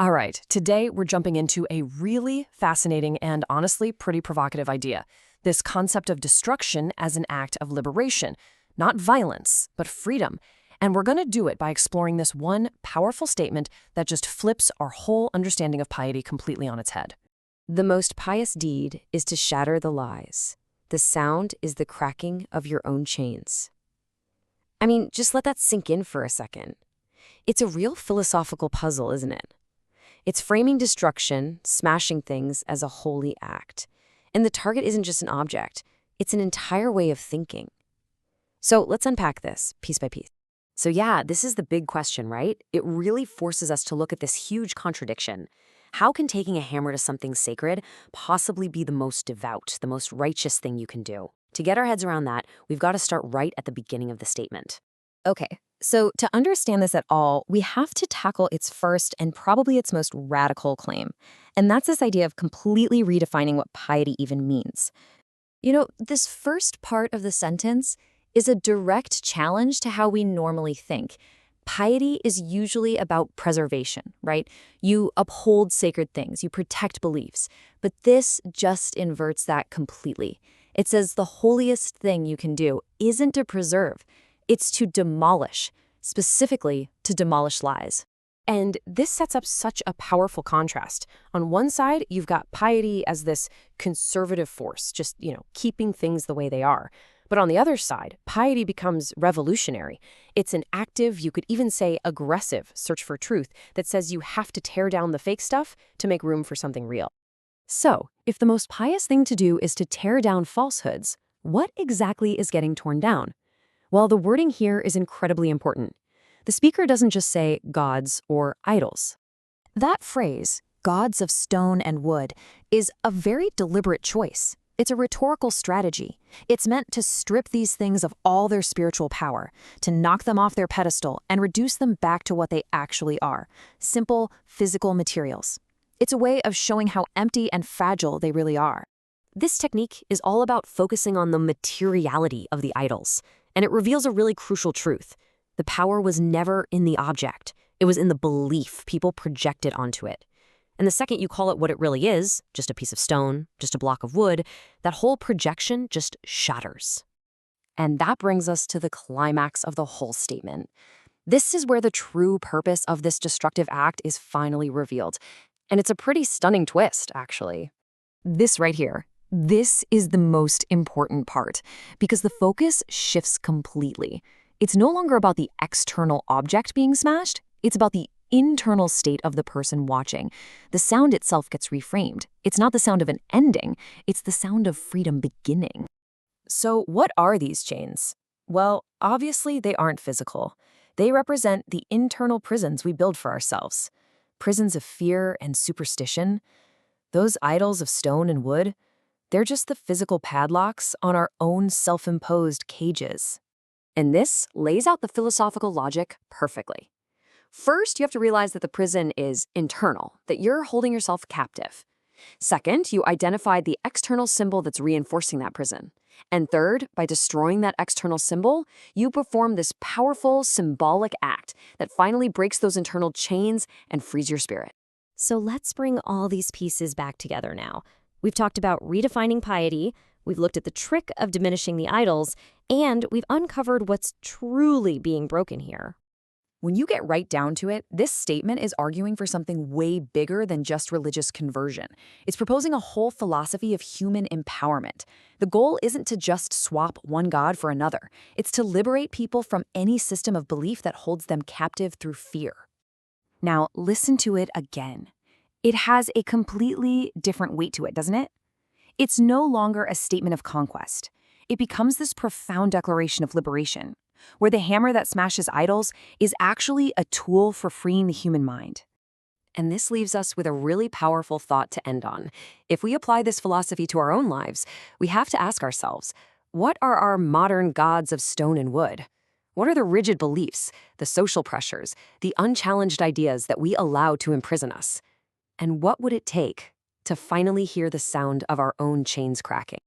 All right, today we're jumping into a really fascinating and honestly pretty provocative idea. This concept of destruction as an act of liberation, not violence, but freedom. And we're going to do it by exploring this one powerful statement that just flips our whole understanding of piety completely on its head. The most pious deed is to shatter the lies. The sound is the cracking of your own chains. I mean, just let that sink in for a second. It's a real philosophical puzzle, isn't it? It's framing destruction, smashing things as a holy act. And the target isn't just an object, it's an entire way of thinking. So let's unpack this piece by piece. So yeah, this is the big question, right? It really forces us to look at this huge contradiction. How can taking a hammer to something sacred possibly be the most devout, the most righteous thing you can do? To get our heads around that, we've got to start right at the beginning of the statement. Okay, so to understand this at all, we have to tackle its first and probably its most radical claim. And that's this idea of completely redefining what piety even means. You know, this first part of the sentence is a direct challenge to how we normally think. Piety is usually about preservation, right? You uphold sacred things, you protect beliefs. But this just inverts that completely. It says the holiest thing you can do isn't to preserve, it's to demolish, specifically to demolish lies. And this sets up such a powerful contrast. On one side, you've got piety as this conservative force, just, keeping things the way they are. But on the other side, piety becomes revolutionary. It's an active, you could even say aggressive, search for truth that says you have to tear down the fake stuff to make room for something real. So, if the most pious thing to do is to tear down falsehoods, what exactly is getting torn down? Well, the wording here is incredibly important. The speaker doesn't just say gods or idols. That phrase, gods of stone and wood, is a very deliberate choice. It's a rhetorical strategy. It's meant to strip these things of all their spiritual power, to knock them off their pedestal and reduce them back to what they actually are, simple, physical materials. It's a way of showing how empty and fragile they really are. This technique is all about focusing on the materiality of the idols, and it reveals a really crucial truth. The power was never in the object. It was in the belief people projected onto it. And the second you call it what it really is, just a piece of stone, just a block of wood, that whole projection just shatters. And that brings us to the climax of the whole statement. This is where the true purpose of this destructive act is finally revealed. And it's a pretty stunning twist, actually. This right here. This is the most important part, because the focus shifts completely. It's no longer about the external object being smashed, it's about the internal state of the person watching. The sound itself gets reframed. It's not the sound of an ending, it's the sound of freedom beginning. So what are these chains? Well, obviously they aren't physical. They represent the internal prisons we build for ourselves. Prisons of fear and superstition. Those idols of stone and wood, they're just the physical padlocks on our own self-imposed cages. And this lays out the philosophical logic perfectly. First, you have to realize that the prison is internal, that you're holding yourself captive. Second, you identify the external symbol that's reinforcing that prison. And third, by destroying that external symbol, you perform this powerful symbolic act that finally breaks those internal chains and frees your spirit. So let's bring all these pieces back together now. We've talked about redefining piety, we've looked at the trick of diminishing the idols, and we've uncovered what's truly being broken here. When you get right down to it, this statement is arguing for something way bigger than just religious conversion. It's proposing a whole philosophy of human empowerment. The goal isn't to just swap one god for another. It's to liberate people from any system of belief that holds them captive through fear. Now, listen to it again. It has a completely different weight to it, doesn't it? It's no longer a statement of conquest. It becomes this profound declaration of liberation, where the hammer that smashes idols is actually a tool for freeing the human mind. And this leaves us with a really powerful thought to end on. If we apply this philosophy to our own lives, we have to ask ourselves, what are our modern gods of stone and wood? What are the rigid beliefs, the social pressures, the unchallenged ideas that we allow to imprison us? And what would it take to finally hear the sound of our own chains cracking?